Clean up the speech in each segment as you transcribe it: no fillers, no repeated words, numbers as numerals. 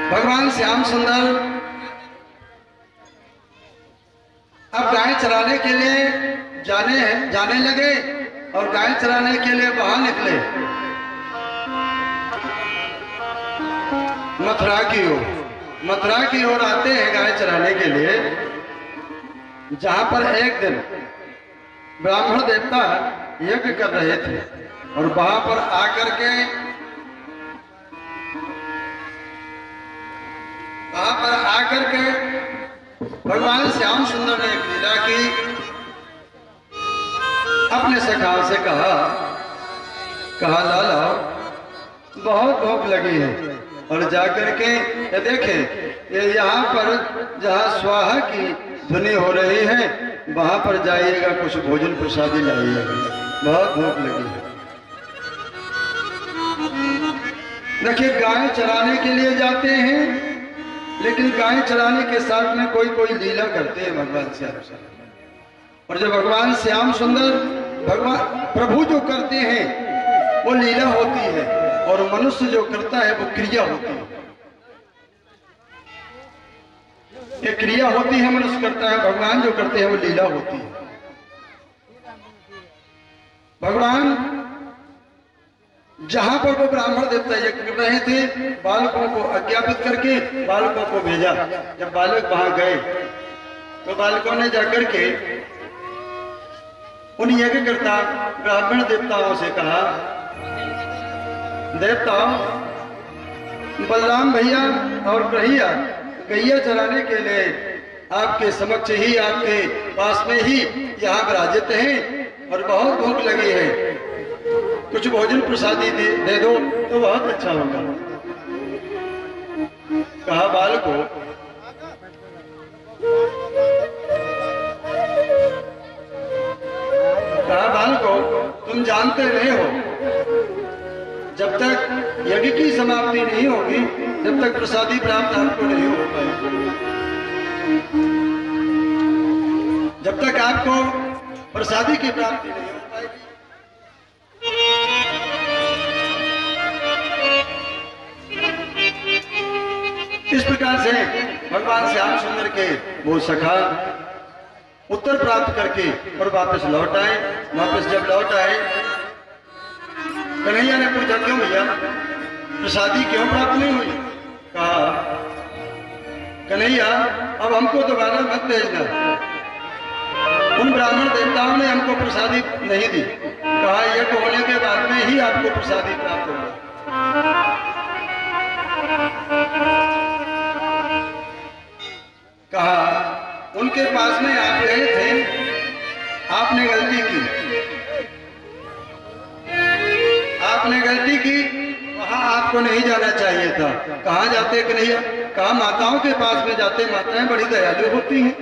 भगवान श्याम सुंदर अब गाय चराने के लिए जाने लगे और गाय चराने के लिए बाहर निकले मथुरा की ओर आते हैं गाय चराने के लिए, जहां पर एक दिन ब्राह्मण देवता यज्ञ कर रहे थे और वहां पर आकर के भगवान श्याम सुंदर ने एक लीला की। अपने सखा से कहा लाला बहुत भूख लगी है, और जाकर के ये देखें ये यहाँ पर जहाँ स्वाहा की ध्वनि हो रही है वहां पर जाइएगा, कुछ भोजन प्रसादी लाइएगा, बहुत भूख लगी है। देखिए गाय चराने के लिए जाते हैं, लेकिन गाय चराने के साथ में कोई लीला करते हैं भगवान श्याम सुंदर। और जब भगवान श्याम सुंदर भगवान प्रभु जो करते हैं वो लीला होती है, और मनुष्य जो करता है वो क्रिया होती है। ये क्रिया होती है, मनुष्य करता है, भगवान जो करते हैं वो लीला होती है। भगवान जहां पर वो ब्राह्मण देवता यज्ञ कर रहे थे, बालकों को आज्ञापित करके बालकों को भेजा। जब बालक वहां गए तो बालकों ने जाकर के उन यज्ञकर्ता ब्राह्मण देवताओं से कहा, देवताओं बलराम भैया और कन्हैया गैया चराने के लिए आपके समक्ष ही, आपके पास में ही यहाँ विराजित हैं और बहुत भूख लगी है, कुछ भोजन प्रसादी दे दो तो बहुत अच्छा होगा। कहा बालको तुम जानते नहीं हो, जब तक यज्ञ की समाप्ति नहीं होगी जब तक प्रसादी प्राप्त आपको नहीं हो पाएगी, जब तक आपको प्रसादी की प्राप्ति नहीं हो पाएगी। इस प्रकार से भगवान श्याम सुंदर के वो सखा उत्तर प्राप्त करके और वापस लौट आए। वापस जब लौट आए, कन्हैया ने पूछा क्यों भैया प्रसादी क्यों प्राप्त नहीं हुई? कहा कन्हैया अब हमको दोबारा मत भेजना, उन ब्राह्मण देवताओं ने हमको प्रसादी नहीं दी। कहा यज्ञ होने के बाद में ही आपको प्रसादी प्राप्त होगी। कहा उनके पास में आप गए थे, आपने गलती की, वहां आपको नहीं जाना चाहिए था। कहाँ जाते कन्हैया? कहा माताओं के पास में जाते, माताएं बड़ी दयालु होती हैं,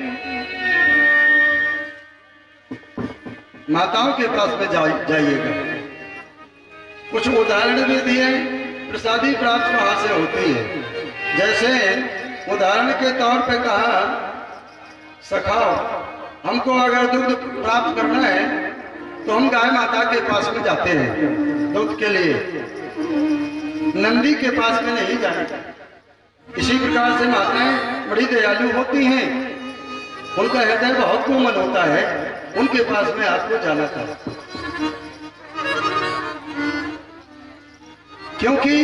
माताओं के पास में जाइएगा। कुछ उदाहरण भी दिए, प्रसादी प्राप्त वहां से होती है। जैसे उदाहरण के तौर पे कहा सखाओ हमको अगर दुग्ध प्राप्त करना है तो हम गाय माता के पास में जाते हैं दूध के लिए, नंदी के पास में नहीं जाते। इसी प्रकार से माताएं बड़ी दयालु होती हैं, उनका हृदय बहुत कोमल होता है, उनके पास में आपको जाना था। क्योंकि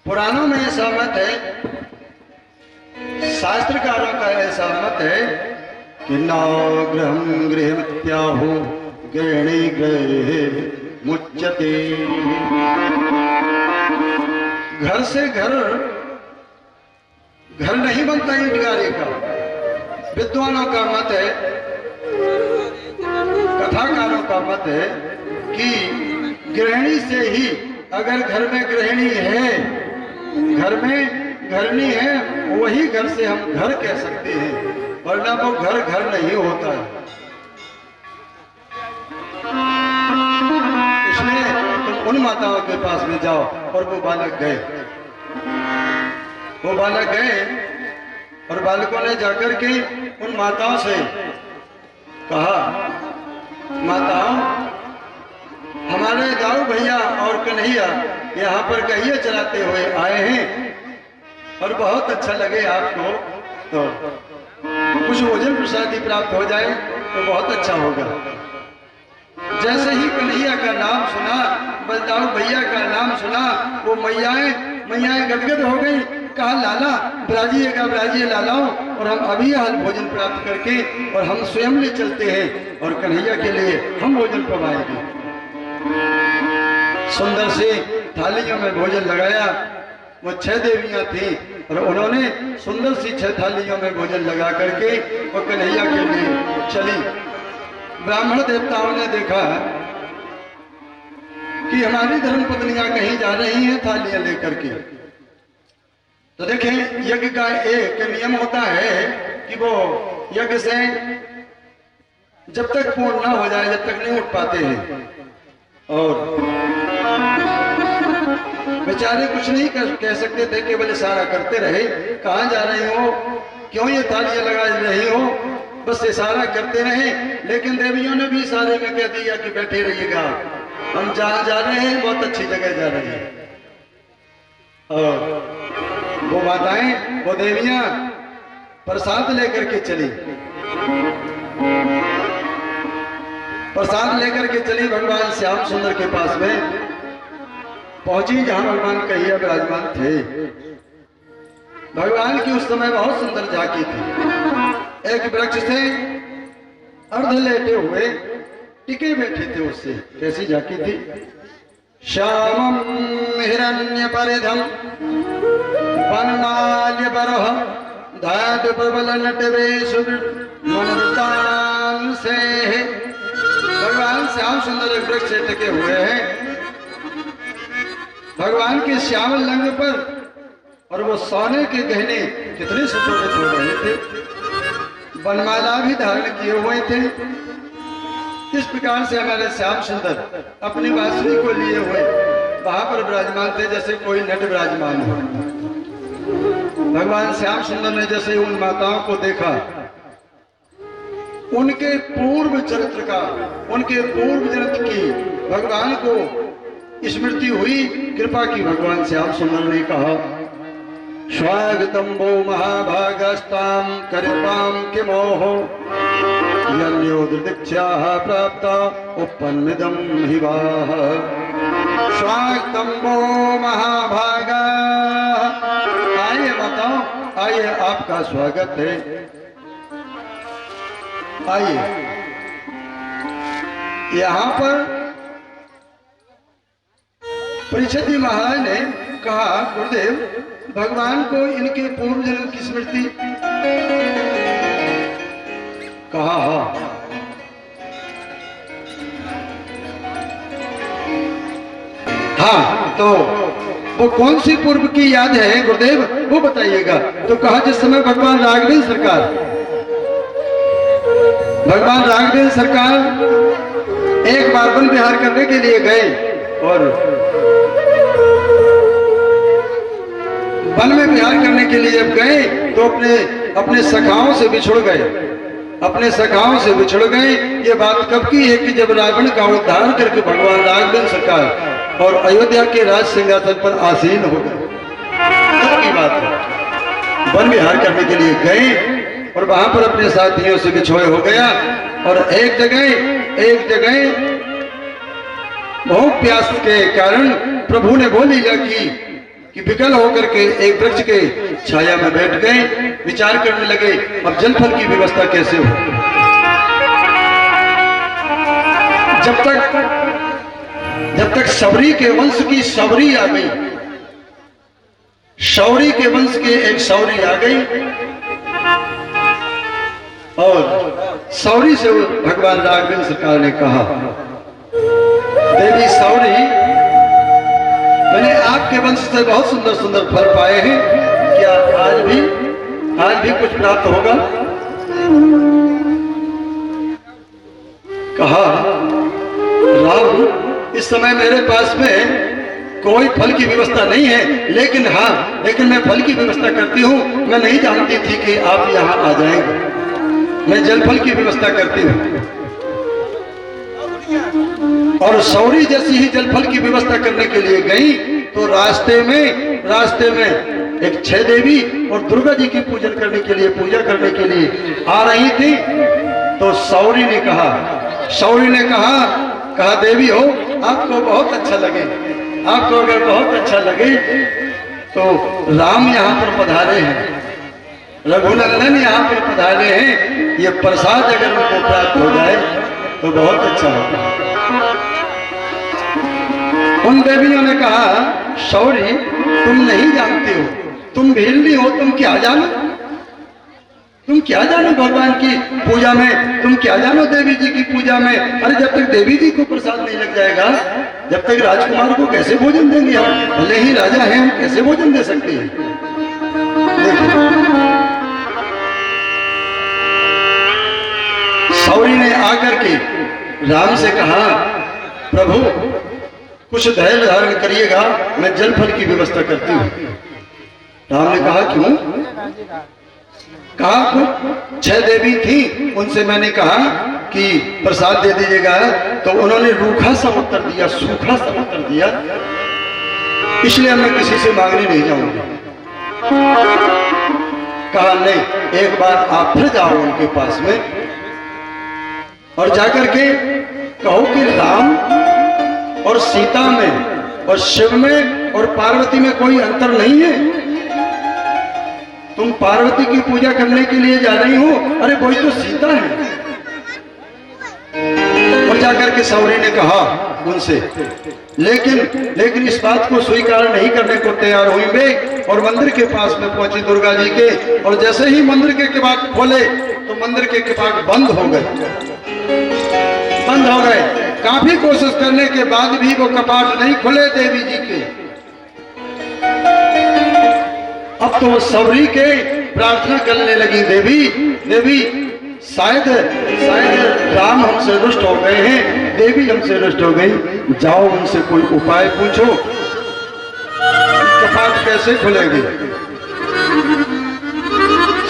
पुराणों में ऐसा मत है, शास्त्रकारों का ऐसा मत है कि नागृहं गृहमित्याहो गृहिणी गृहे मुच्यते। घर से घर नहीं बनता ईंट गारे का। विद्वानों का मत है, कथाकारों का मत है कि गृहिणी से ही, अगर घर में गृहिणी है, घर में घरनी है, वही घर से हम घर कह सकते हैं, वरना वो घर नहीं होता है। इसलिए तुम उन माताओं के पास में जाओ। और वो बालक गए और बालकों ने जाकर के उन माताओं से कहा, माताओं हमारे दाऊ भैया और कन्हैया यहाँ पर कहिए चलाते हुए आए हैं और बहुत अच्छा लगे आपको तो कुछ भोजन प्रसादी प्राप्त हो जाए तो बहुत अच्छा होगा। जैसे ही कन्हैया का नाम सुना, बलदाऊ भैया का नाम सुना, वो मैयाएं गदगद हो गई। कहा लाला ब्राजिए लालाओं, और हम अभी हाल भोजन प्राप्त करके और हम स्वयं ले चलते हैं और कन्हैया के लिए हम भोजन पवाएंगे। सुंदर से थालियों में भोजन लगाया। वो 6 देवियां थी और उन्होंने सुंदर सी 6 थालियों में भोजन लगा करके वो कन्हैया के लिए चली। ब्राह्मण देवताओं ने देखा कि हमारी धर्मपत्नियां कहीं जा रही हैं थालियां लेकर के। तो देखें, यज्ञ का एक नियम होता है कि वो यज्ञ से जब तक पूर्ण ना हो जाए जब तक नहीं उठ पाते हैं। और बेचारे कुछ नहीं कह सकते थे, केवल इशारा करते रहे। कहाँ जा रही हो, क्यों ये थालियां लगा रही हो, बस इशारा करते रहे। लेकिन देवियों ने भी इशारे में कह दिया कि बैठे रहिएगा, हम जहाँ जा रहे हैं बहुत अच्छी जगह जा रहे हैं। और वो माताएं, वो देवियां प्रसाद लेकर के चली, प्रसाद लेकर के चली भगवान श्याम सुंदर के पास में पहुंची, जहां भगवान कन्हैया विराजमान थे। भगवान की उस समय बहुत सुंदर झांकी थी। एक वृक्ष से अर्ध लेटे हुए टिके बैठे थे, उससे कैसी झांकी थी। श्यामम हिरण्य परिधम वनमाल्य बरह धात प्रबल नटवेश मनतान से। भगवान श्याम सुंदर एक वृक्ष से टिके हुए हैं। भगवान के श्यामल लंग पर और वो सोने के गहने कितने सुशोभित हो रहे थे। वनमाला भी धारण किए हुए थे। इस प्रकार से हमारे श्याम सुंदर अपनी बांसुरी को लिए हुए वहां पर विराजमान थे, जैसे कोई नट विराजमान हो। भगवान श्याम सुंदर ने जैसे उन माताओं को देखा, उनके पूर्व चरित्र का, उनके पूर्व चरित्र की भगवान को स्मृति हुई, कृपा की। भगवान श्याम सुंदर ने कहा, स्वागतम वो महाभागस्ताम कृपाम किमोहो यन्योदृक्षा प्राप्त उपन्नदम हिवाह। स्वागतम वो महाभागा, आइए बताओ, आइए आपका स्वागत है, आइए। यहाँ पर परीक्षित जी महाराज ने कहा, गुरुदेव भगवान को इनके पूर्व जन्म की स्मृति। कहा हाँ, तो वो कौन सी पूर्व की याद है गुरुदेव, वो बताइएगा। तो कहा, जिस समय भगवान राघवेंद्र सरकार एक बार वन विहार करने के लिए गए और वन में विहार करने के लिए जब गए तो अपने सखाओं से बिछुड़ गए। ये बात कब की है कि जब रावण का उद्धार करके भगवान राघवेंद्र सरकार और अयोध्या के राज सिंहासन पर आसीन हो गए, तब की बात है। वन विहार करने के लिए गए और वहां पर अपने साथियों से बिछोए हो गया और एक जगह बहुत प्यास के कारण प्रभु ने बोली कि विकल होकर के एक वृक्ष के छाया में बैठ गए, विचार करने लगे अब जल फल की व्यवस्था कैसे हो। जब तक शबरी के वंश की शबरी आ गई, शौरी के वंश के एक शौरी आ गई और शौरी से भगवान राघवेंद्र सरकार ने कहा, देवी शौरी, मैंने आपके वंश से बहुत सुंदर सुंदर फल पाए हैं, क्या आज भी कुछ प्राप्त होगा। कहा, राम, इस समय मेरे पास में कोई फल की व्यवस्था नहीं है, लेकिन मैं फल की व्यवस्था करती हूँ। मैं नहीं जानती थी कि आप यहाँ आ जाएंगे। मैं जल फल की व्यवस्था करती हूँ। और शौरी जैसी ही जल फल की व्यवस्था करने के लिए गई तो रास्ते में एक 6 देवी और दुर्गा जी की पूजा करने के लिए आ रही थी। तो सौरी ने कहा देवी हो, आपको बहुत अच्छा लगे, आपको अगर बहुत अच्छा लगे तो राम यहाँ पर पधारे हैं, रघुनंदन यहाँ पर पधारे हैं, ये प्रसाद अगर उनको प्राप्त हो जाए तो बहुत अच्छा होगा। उन देवियों ने कहा शौरी, तुम नहीं जानते हो, तुम भीलनी हो, तुम क्या जानो भगवान की पूजा में, तुम क्या जानो देवी जी की पूजा में। अरे जब तक देवी जी को प्रसाद नहीं लग जाएगा, जब तक राजकुमार को कैसे भोजन देंगे हम? भले ही राजा हैं, हम कैसे भोजन दे सकते हैं? देखिए सौरी ने आकर के राम से कहा, प्रभु कुछ धैर्य धारण करिएगा, मैं जल फल की व्यवस्था करती हूँ। राम ने कहा क्यों? कहा 6 देवी थी, उनसे मैंने कहा कि प्रसाद दे दीजिएगा, तो उन्होंने रूखा सा उत्तर दिया, सूखा सा उत्तर दिया, इसलिए मैं किसी से मांगने नहीं जाऊंगा। कहा नहीं, एक बार आप फिर जाओ उनके पास में और जाकर के कहो कि राम और सीता में और शिव में और पार्वती में कोई अंतर नहीं है। तुम पार्वती की पूजा करने के लिए जा रही हो, अरे वही तो सीता है। और जाकर के सौरी ने कहा उनसे, लेकिन इस बात को स्वीकार नहीं करने को तैयार हुई वे, और मंदिर के पास में पहुंची दुर्गा जी के, और जैसे ही मंदिर के कपाट खोले तो मंदिर के कपाट बंद हो गए। काफी कोशिश करने के बाद भी वो कपाट नहीं खुले देवी जी के। अब तो सौरी के प्रार्थना करने लगी, देवी शायद राम हमसे रुष्ट हो गए हैं, देवी हमसे रुष्ट हो गई, जाओ उनसे कोई उपाय पूछो, कपाट कैसे खुलेगी।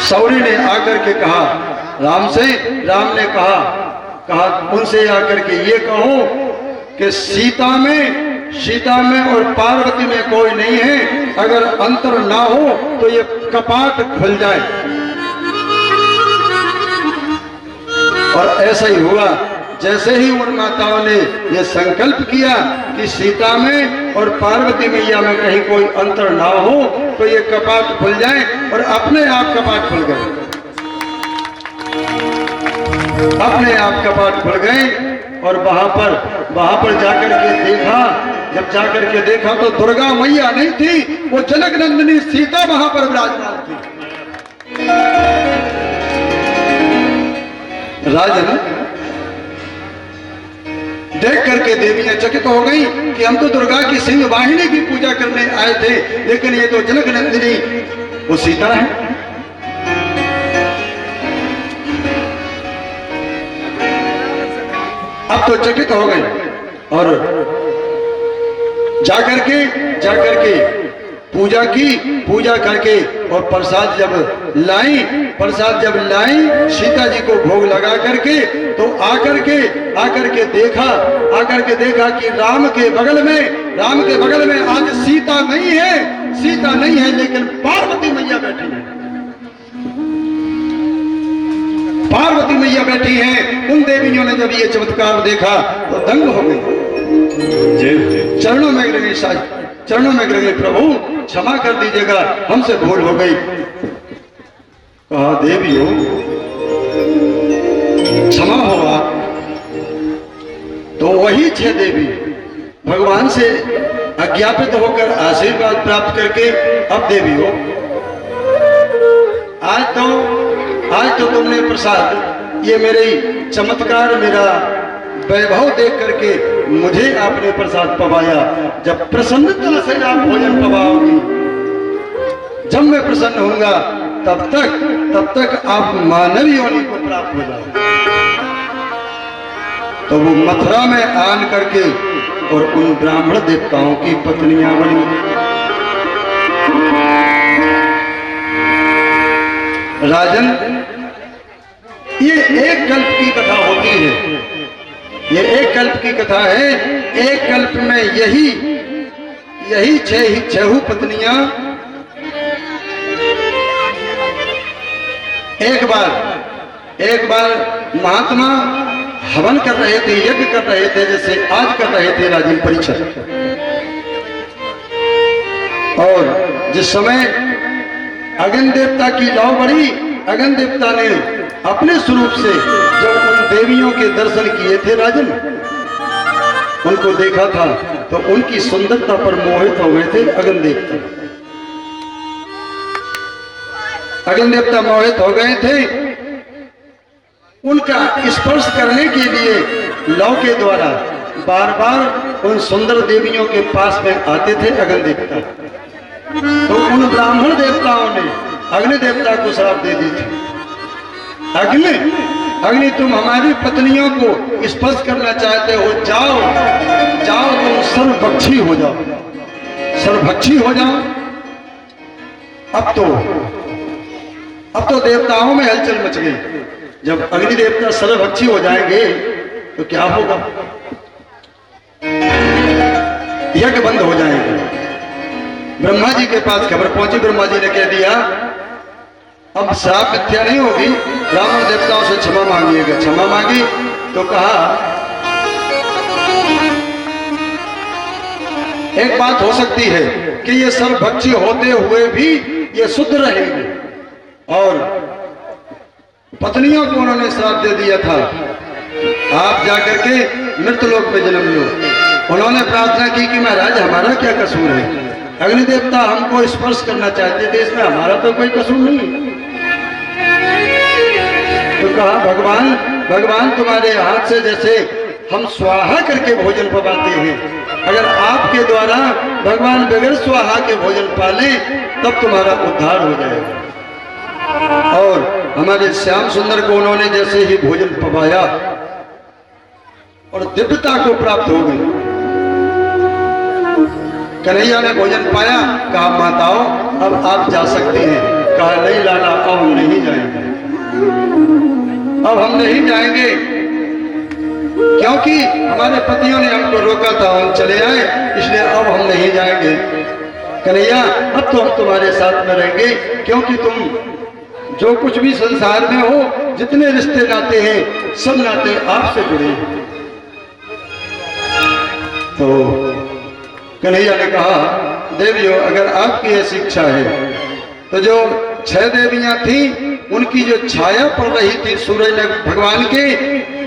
सौरी ने आकर के कहा राम ने कहा उनसे आकर के ये कहो कि सीता में और पार्वती में कोई नहीं है, अगर अंतर ना हो तो ये कपाट खुल जाए। और ऐसा ही हुआ, जैसे ही उन माताओं ने ये संकल्प किया कि सीता में और पार्वती मैया में कहीं कोई अंतर ना हो तो ये कपाट खुल जाए, और अपने आप कपाट खुल गए, अपने आप कपाट खुल गए। और वहां पर जाकर के देखा तो दुर्गा मैया नहीं थी, वो जनक नंदिनी सीता वहां पर विराजमान थी। राजन देख करके देवियां चकित हो गई कि हम तो दुर्गा की सिंह वाहिनी की पूजा करने आए थे, लेकिन ये तो जनक नंदिनी वो सीता है। अब तो चकित हो गई, और जाकर के पूजा करके और प्रसाद जब लाई सीता जी को भोग लगा करके, तो आकर के देखा कि राम के बगल में आज सीता नहीं है, लेकिन पार्वती मैया बैठी है। पार्वती मैया बैठी हैं। उन देवियों ने जब ये चमत्कार देखा तो दंग हो गई, चरणों में गिर गई, प्रभु क्षमा कर दीजिएगा, हमसे भूल हो गई। कहा देवियों क्षमा होगा। तो वही 6 देवी भगवान से अज्ञापित होकर आशीर्वाद प्राप्त करके, अब देवियों आज तो तुमने प्रसाद, ये मेरे चमत्कार, मेरा वैभव देख करके मुझे आपने प्रसाद पवाया। जब प्रसन्नता से आप भोजन पवाओगी, जब मैं प्रसन्न होऊंगा, तब तक आप मानव योनि को प्राप्त हो जाओगे। तो वो मथुरा में आन करके और उन ब्राह्मण देवताओं की पत्नियां बनी। राजन, ये एक कल्प की कथा होती है, ये एक कल्प की कथा है। एक कल्प में यही छह पत्नियां एक बार महात्मा हवन कर रहे थे, यज्ञ कर रहे थे, जैसे आज कर रहे थे राजीव परिषद। और जिस समय अगन देवता की लौ बढ़ी, अगन देवता ने अपने स्वरूप से जब उन देवियों के दर्शन किए थे, राजन उनको देखा था तो उनकी सुंदरता पर मोहित हो गए थे अगन देवता। अगन देवता मोहित हो गए थे। उनका स्पर्श करने के लिए लौ के द्वारा बार बार उन सुंदर देवियों के पास में आते थे अगन देवता। तो उन ब्राह्मण देवताओं ने अग्नि देवता को श्राप दे दी थी, अग्नि तुम हमारी पत्नियों को स्पर्श करना चाहते हो, जाओ जाओ तुम सर्वभक्षी हो जाओ, सर्वभक्षी हो जाओ। अब तो देवताओं में हलचल मच गई। जब अग्नि देवता सर्वभक्षी हो जाएंगे तो क्या होगा? यज्ञ बंद हो जाएंगे। ब्रह्मा जी के पास खबर पहुंची, ब्रह्मा जी ने कह दिया अब श्राप मिथ्या नहीं होगी, ब्राह्मण देवताओं से क्षमा मांगिएगा। क्षमा मांगी तो कहा एक बात हो सकती है कि ये सर्वभक्षी होते हुए भी ये शुद्ध रहेंगे, और पत्नियों को उन्होंने श्राप दे दिया था आप जाकर के मृतलोक में जन्म लो। उन्होंने प्रार्थना की कि महाराज हमारा क्या कसूर है, अग्नि देवता हमको स्पर्श करना चाहते थे, इसमें हमारा तो कोई कसूर नहीं। तो कहा भगवान तुम्हारे हाथ से जैसे हम स्वाहा करके भोजन पकाते हैं, अगर आपके द्वारा भगवान बगैर स्वाहा के भोजन पाले तब तुम्हारा उद्धार हो जाएगा। और हमारे श्याम सुंदर को उन्होंने जैसे ही भोजन पकाया और दिव्यता को प्राप्त हो गई। कन्हैया ने भोजन पाया, कहा माताओं अब आप जा सकती हैं। कहा नहीं लाला अब हम नहीं जाएंगे, अब हम नहीं जाएंगे, क्योंकि हमारे पतियों ने हमको रोका था, हम चले आए, इसलिए अब हम नहीं जाएंगे। कन्हैया अब तो हम तुम्हारे साथ में रहेंगे, क्योंकि तुम जो कुछ भी संसार में हो, जितने रिश्ते नाते हैं सब नाते आपसे जुड़े हैं। तो कन्हैया ने कहा देवियों अगर आपकी ऐसी इच्छा है तो जो 6 देवियां थी उनकी जो छाया पड़ रही थी सूरज ने भगवान के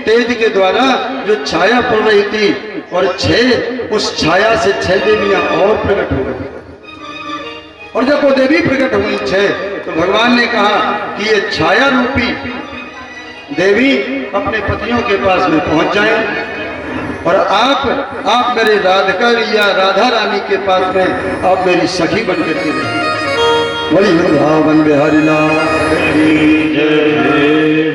तेज के द्वारा जो छाया पड़ रही थी, और 6 उस छाया से 6 देवियां और प्रकट हो गई। और जब वो देवी प्रकट हुई 6 तो भगवान ने कहा कि ये छाया रूपी देवी अपने पतियों के पास में पहुंच जाए, और आप मेरे राधिका या राधा रानी के पास में आप मेरी सखी बनकर के रहिए। वही वृंदावन बिहारी लाल की जय।